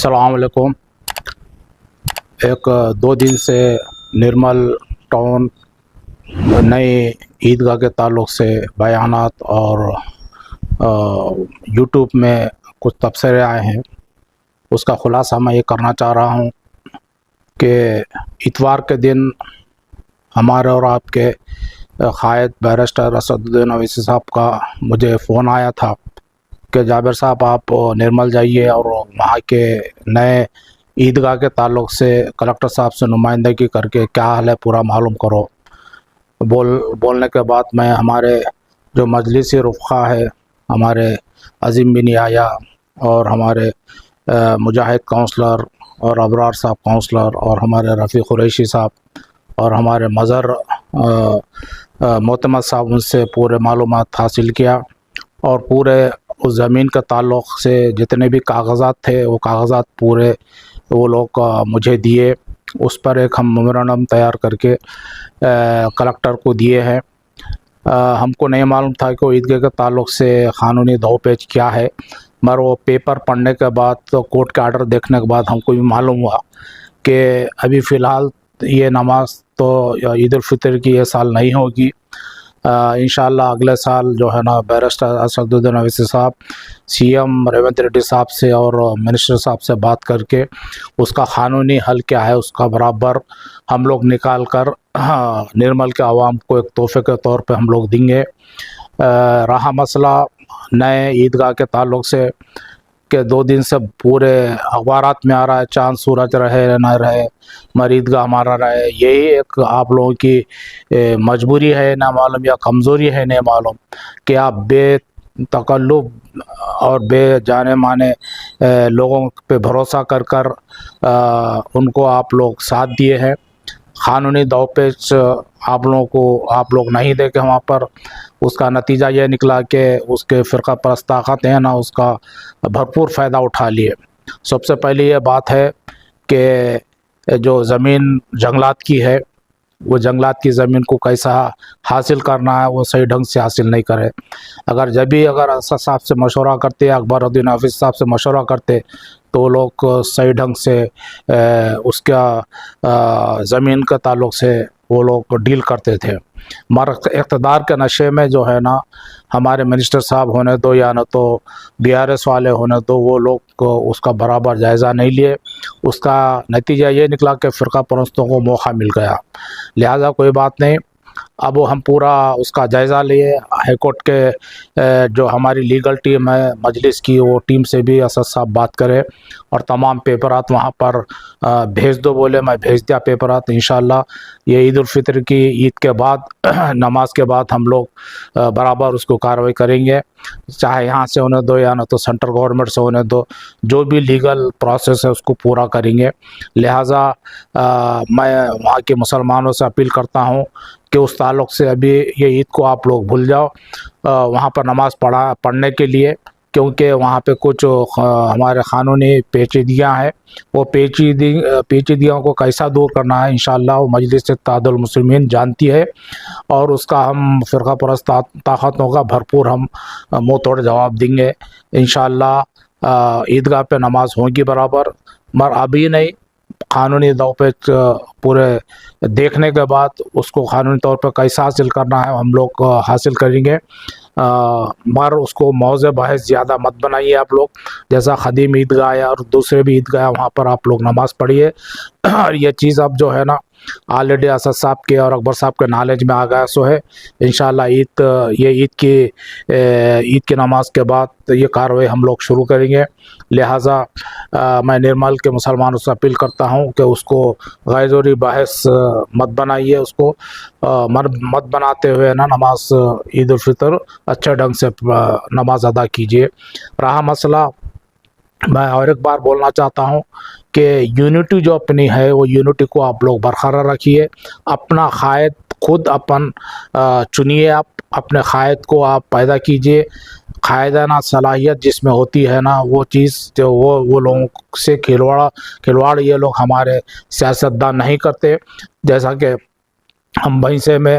السلام علیکم۔ ایک 2 دن سے نرمل ٹاؤن نئے عیدگاہ کے تعلق سے بیانات اور یوٹیوب میں کچھ تبصرے آئے ہیں، اس کا خلاصہ میں یہ کرنا چاہ رہا ہوں کہ اتوار کے دن ہمارے اور آپ کے قائد بیرسٹر اسدالدین اویسی صاحب کا مجھے فون آیا تھا کہ جابر صاحب آپ نرمل جائیے اور وہاں کے نئے عیدگاہ کے تعلق سے کلکٹر صاحب سے نمائندگی کر کے کیا حال ہے پورا معلوم کرو۔ بولنے کے بعد میں ہمارے جو مجلسی رفقا ہے، ہمارے عظیم بن یحییٰ اور ہمارے مجاہد کونسلر اور ابرار صاحب کونسلر اور ہمارے رفیع قریشی صاحب اور ہمارے مظہر معتمد صاحب ان سے پورے معلومات حاصل کیا، اور پورے اس زمین کے تعلق سے جتنے بھی کاغذات تھے وہ کاغذات پورے وہ لوگ مجھے دیے۔ اس پر ایک ہم میمورنڈم تیار کر کے کلکٹر کو دیے ہیں۔ ہم کو نہیں معلوم تھا کہ وہ عیدگاہ کے تعلق سے قانونی دو پیچ کیا ہے، مگر وہ پیپر پڑھنے کے بعد تو کورٹ کے آرڈر دیکھنے کے بعد ہم کو بھی معلوم ہوا کہ ابھی فی الحال یہ نماز تو عید الفطر کی یہ سال نہیں ہوگی۔ انشاءاللہ اگلے سال جو ہے نا بیرسٹر اسدالدین اویسی صاحب سی ایم ریونت ریڈی صاحب سے اور منسٹر صاحب سے بات کر کے اس کا قانونی حل کیا ہے اس کا برابر ہم لوگ نکال کر نرمل کے عوام کو ایک تحفے کے طور پہ ہم لوگ دیں گے۔ رہا مسئلہ نئے عیدگاہ کے تعلق سے کہ 2 دن سے پورے اخبارات میں آ رہا ہے چاند سورج رہے نہ رہے مگر عیدگاہ ہمارا رہے، یہی ایک آپ لوگوں کی مجبوری ہے نہ معلوم یا کمزوری ہے نہیں معلوم کہ آپ بے تکلف اور بے جانے مانے لوگوں پہ بھروسہ کر ان کو آپ لوگ ساتھ دیے ہیں۔ قانونی دو پیچ آپ لوگ نہیں دیکھے وہاں پر، اس کا نتیجہ یہ نکلا کہ اس کے فرقہ پرست طاقت ہیں نا اس کا بھرپور فائدہ اٹھا لیے۔ سب سے پہلی یہ بات ہے کہ جو زمین جنگلات کی ہے وہ جنگلات کی زمین کو کیسا حاصل کرنا ہے وہ صحیح ڈھنگ سے حاصل نہیں کرے۔ اگر اسد صاحب سے مشورہ کرتے، اکبر الدین حافظ صاحب سے مشورہ کرتے تو وہ لوگ صحیح ڈھنگ سے اس کا زمین کے تعلق سے وہ لوگ ڈیل کرتے تھے، مگر اقتدار کے نشے میں جو ہے نا ہمارے منسٹر صاحب ہونے دو یا نہ تو BRS والے ہونے دو، وہ لوگ اس کا برابر جائزہ نہیں لیے۔ اس کا نتیجہ یہ نکلا کہ فرقہ پرستوں کو موقع مل گیا، لہذا کوئی بات نہیں، اب ہم پورا اس کا جائزہ لیے۔ ہائی کورٹ کے جو ہماری لیگل ٹیم ہے مجلس کی، وہ ٹیم سے بھی اسد صاحب بات کرے اور تمام پیپرات وہاں پر بھیج دو بولے، میں بھیج دیا پیپرات۔ انشاءاللہ یہ عید الفطر کی عید کے بعد نماز کے بعد ہم لوگ برابر اس کو کارروائی کریں گے، چاہے یہاں سے ہونے دو یا نہ تو سینٹرل گورنمنٹ سے ہونے دو، جو بھی لیگل پروسیس ہے اس کو پورا کریں گے۔ لہٰذا میں وہاں کے مسلمانوں سے اپیل کرتا ہوں کہ اس تعلق سے ابھی یہ عید کو آپ لوگ بھول جاؤ وہاں پر نماز پڑھنے کے لیے، کیونکہ وہاں پہ کچھ ہمارے قانونی پیچیدگیاں ہیں، وہ پیچیدگیوں کو کیسا دور کرنا ہے انشاءاللہ وہ مجلس اتحاد المسلمین جانتی ہے، اور اس کا ہم فرقہ پرست طاقتوں کا بھرپور ہم منہ توڑ جواب دیں گے۔ انشاءاللہ عیدگاہ پہ نماز ہوگی برابر، مگر ابھی نہیں، قانونی دو پیچ پورے دیکھنے کے بعد اس کو قانونی طور پہ کیسا حاصل کرنا ہے ہم لوگ حاصل کریں گے، مگر اس کو موضوع بحث زیادہ مت بنائیے آپ لوگ، جیسا قدیم عیدگاہ ہے اور دوسرے بھی عیدگاہ وہاں پر آپ لوگ نماز پڑھیے۔ اور یہ چیز اب جو ہے نا آلریڈی اسد صاحب کے اور اکبر صاحب کے نالج میں آ گیا سو ہے، انشاءاللہ عید کی نماز کے بعد یہ کارروائی ہم لوگ شروع کریں گے۔ لہٰذا میں نرمل کے مسلمانوں سے اپیل کرتا ہوں کہ اس کو غیر ضروری بحث مت بنائیے، اس کو مت بناتے ہوئے نا نماز عید الفطر اچھے ڈھنگ سے نماز ادا کیجیے۔ رہا مسئلہ، میں اور ایک بار بولنا چاہتا ہوں کہ یونٹی جو اپنی ہے وہ یونٹی کو آپ لوگ برقرار رکھیے، اپنا قائد خود چنیے، آپ اپنے قائد کو آپ پیدا کیجیے۔ قائدانہ صلاحیت جس میں ہوتی ہے نا وہ چیز جو وہ لوگوں سے کھلواڑ یہ لوگ ہمارے سیاستدان نہیں کرتے، جیسا کہ ہم بھینسے میں